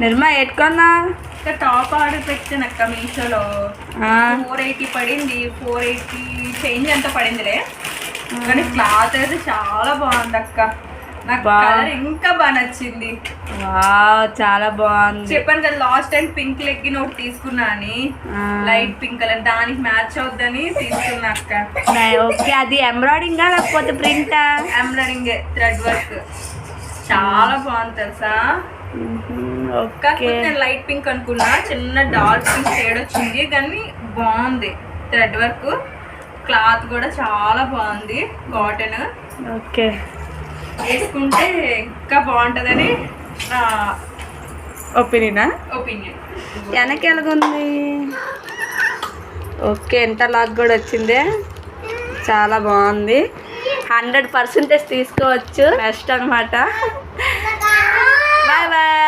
నిర్మా ఎట్టుకున్నా top order పెట్టాను అక్క మీషోలో 480 పడింది. 480 చేంజ్ ఎంత పడిందిలే, కానీ క్లాత్ అయితే చాలా బాగుంది అక్క. నాకు కలర్ ఇంకా బాగా నచ్చింది. చాలా బాగుంది. చెప్పాను కదా లాస్ట్ టైం పింక్ లెగ్గిన్ ఒకటి తీసుకున్నా అని, లైట్ పింక్ కలర్, దానికి మ్యాచ్ అవుద్దని తీసుకున్నా అక్క. ఓకే, అది ఎంబ్రాయిడింగా లేకపోతే ప్రింటా? ఎంబ్రాయిడింగ్ థ్రెడ్ వర్క్ చాలా బాగుంది తెలుసా. నేను లైట్ పింక్ అనుకున్నా, చిన్న డార్క్ పింక్ షేడ్ వచ్చింది, కానీ బాగుంది థ్రెడ్ వర్క్. క్లాత్ కూడా చాలా బాగుంది, కాటన్. ఓకే, వేసుకుంటే ఇంకా బాగుంటుందని ఒపీనియన్. వెనక ఎలాగుంది? ఓకే, ఇంటర్లాక్ కూడా వచ్చింది, చాలా బాగుంది. 100% తీసుకోవచ్చు, బెస్ట్ అనమాట. Bye bye.